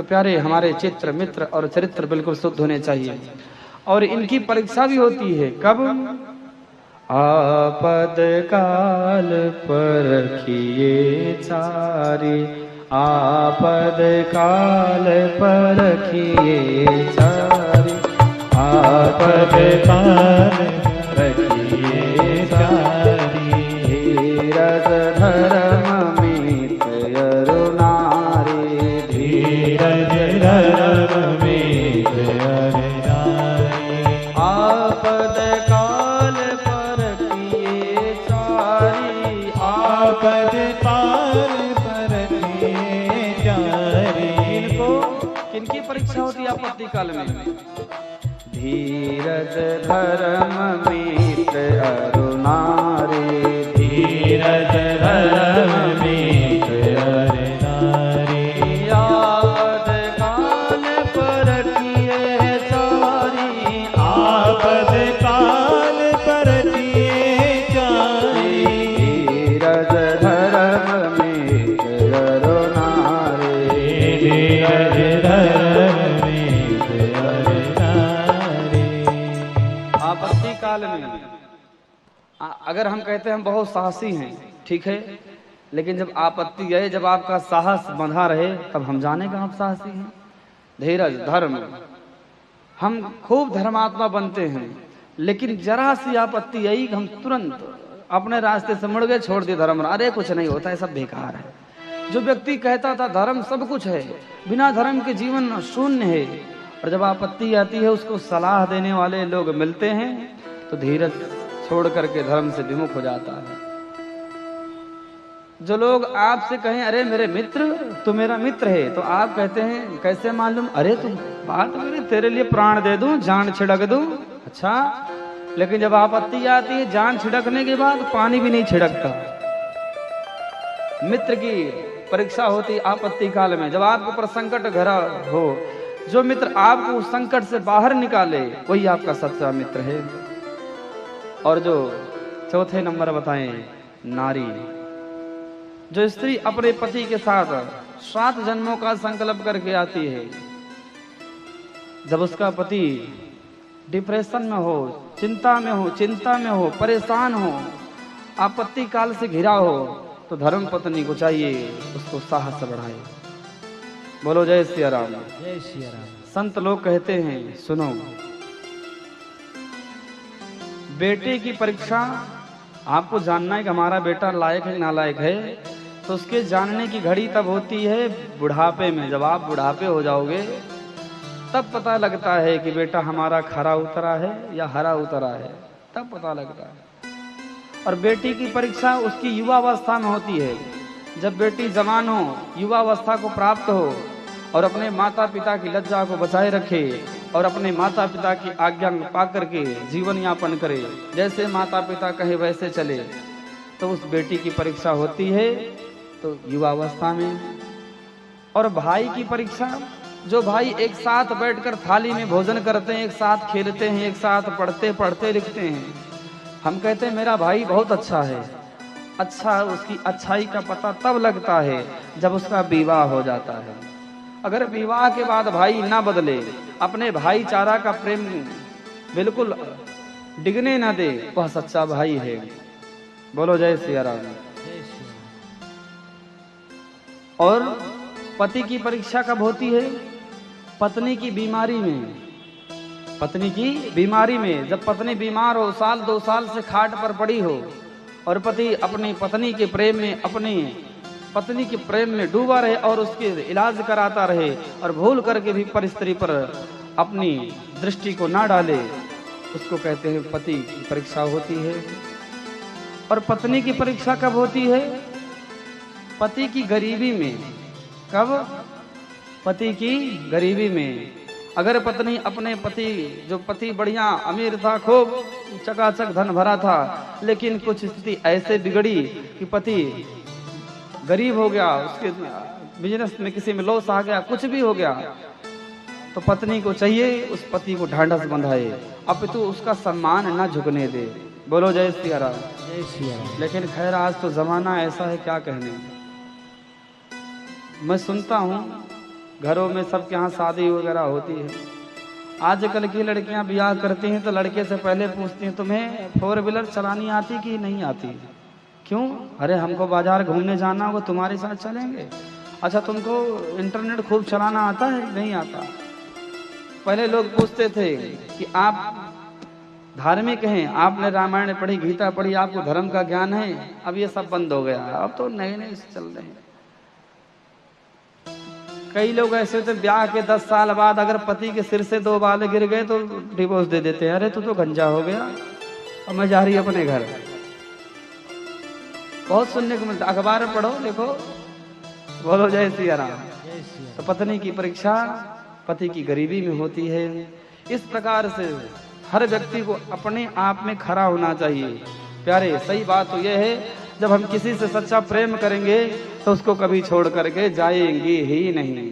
तो प्यारे हमारे चित्र मित्र और चरित्र बिल्कुल शुद्ध होने चाहिए। और इनकी परीक्षा भी होती है कब? आपद काल परखिए चारि, आपद काल परखिए चारि, आपद काल परखिए चारि, धीरज धर्म मीत अरु नारी, धीरज धर्म मीत अरु नारी, आपद काल परखिए चारि, आपद काल परखिए चारि। इनको किनकी परीक्षा होती है आपत्ति काल में? धीरज धर्म मीत अरु नारी, धीरज धर्म मीत अरु नारी, आपद काल परखिए चारि, आपद काल परखिए चारि, धीरज धर्म मीत अरु नारी, धीरज धर्म मीत अरु नारी। आपत्ति काल में अगर हम कहते हैं हम बहुत साहसी हैं, ठीक है, लेकिन जब आपत्ति आए, जब आपका साहस बंधा रहे, तब हम जानेगा आप साहसी हैं। धीरज धर्म, हम खूब धर्मात्मा बनते हैं, लेकिन जरा सी आपत्ति आई हम तुरंत अपने रास्ते से मुड़ गए, छोड़ दिए धर्म। अरे कुछ नहीं होता है, सब बेकार है। जो व्यक्ति कहता था धर्म सब कुछ है, बिना धर्म के जीवन शून्य है, और जब आपत्ति आती है उसको सलाह देने वाले लोग मिलते हैं तो धीरज छोड़ करके धर्म से विमुख हो जाता है। जो लोग आपसे कहें अरे मेरे मित्र, तू मेरा मित्र है, तो आप कहते हैं कैसे मालूम? अरे तुम बात मेरे, तेरे लिए प्राण दे दूं, जान छिड़क दूं। अच्छा, लेकिन जब आपत्ति आती है, जान छिड़कने के बाद पानी भी नहीं छिड़कता। मित्र की परीक्षा होती आपत्ति काल में, जब आपके ऊपर संकट घरा हो, जो मित्र आपको उस संकट से बाहर निकाले वही आपका सच्चा मित्र है। और जो चौथे नंबर बताएं, नारी। जो स्त्री अपने पति के साथ 7 जन्मों का संकल्प करके आती है, जब उसका पति डिप्रेशन में हो, चिंता में हो, परेशान हो, आपत्ति काल से घिरा हो, तो धर्म पत्नी को चाहिए उसको साहस बढ़ाए। बोलो जय सिया राम। जय श्री राम। संत लोग कहते हैं, सुनो, बेटे की परीक्षा आपको जानना है कि हमारा बेटा लायक है नालायक है, तो उसके जानने की घड़ी तब होती है बुढ़ापे में। जब आप बुढ़ापे हो जाओगे तब पता लगता है कि बेटा हमारा खरा उतरा है या हरा उतरा है, तब पता लगता है। और बेटी की परीक्षा उसकी युवावस्था में होती है, जब बेटी जवान हो, युवावस्था को प्राप्त हो और अपने माता पिता की लज्जा को बचाए रखे और अपने माता पिता की आज्ञा पा करके जीवन यापन करे, जैसे माता पिता कहे वैसे चले, तो उस बेटी की परीक्षा होती है तो युवावस्था में। और भाई की परीक्षा, जो भाई एक साथ बैठकर थाली में भोजन करते हैं, एक साथ खेलते हैं, एक साथ पढ़ते लिखते हैं, हम कहते हैं मेरा भाई बहुत अच्छा है। अच्छा, उसकी अच्छाई का पता तब लगता है जब उसका विवाह हो जाता है। अगर विवाह के बाद भाई ना बदले, अपने भाईचारा का प्रेम बिल्कुल डिगने ना दे, वह सच्चा भाई है। बोलो जय सिया राम। और पति की परीक्षा कब होती है? पत्नी की बीमारी में। पत्नी की बीमारी में, जब पत्नी बीमार हो, 1-2 साल से खाट पर पड़ी हो, और पति अपनी पत्नी के प्रेम में, अपनी पत्नी के प्रेम में डूबा रहे और उसके इलाज कराता रहे, और भूल करके भी पर स्त्री पर अपनी दृष्टि को ना डाले, उसको कहते हैं पति की परीक्षा होती है। और पत्नी की परीक्षा कब होती है? पति की गरीबी में। कब? पति की गरीबी में। अगर पत्नी अपने पति, जो पति बढ़िया अमीर था, खूब चकाचक धन भरा था, लेकिन कुछ स्थिति ऐसे बिगड़ी कि पति गरीब हो गया, उसके बिजनेस में किसी में लॉस आ गया, कुछ भी हो गया, तो पत्नी को चाहिए उस पति को ढांढस बंधाए, अपितु उसका सम्मान ना झुकने दे। बोलो जय सिया राम। जय श्री राम। लेकिन खैर आज तो जमाना ऐसा है, क्या कहने। मैं सुनता हूँ घरों में सबके यहाँ शादी वगैरह होती है। आजकल की लड़कियां ब्याह करती हैं तो लड़के से पहले पूछती हैं तुम्हें 4 व्हीलर चलानी आती कि नहीं आती। क्यों? अरे हमको बाजार घूमने जाना होगा, तुम्हारे साथ चलेंगे। अच्छा तुमको इंटरनेट खूब चलाना आता है? नहीं आता। पहले लोग पूछते थे कि आप धार्मिक हैं, आपने रामायण पढ़ी, गीता पढ़ी, आपको धर्म का ज्ञान है। अब ये सब बंद हो गया, अब तो नए नए चल रहे हैं। कई लोग ऐसे थे ब्याह के 10 साल बाद अगर पति के सिर से 2 बाल गिर गए तो डिवोर्स दे देते हैं। अरे तू तो गंजा हो गया, अब मैं जा रही अपने घर। बहुत सुनने को मिलता, अखबार पढ़ो देखो। बोलो जय सिया राम। तो पत्नी की परीक्षा पति की गरीबी में होती है। इस प्रकार से हर व्यक्ति को अपने आप में खरा होना चाहिए। प्यारे सही बात तो यह है, जब हम किसी से सच्चा प्रेम करेंगे तो उसको कभी छोड़ करके जाएंगे ही नहीं।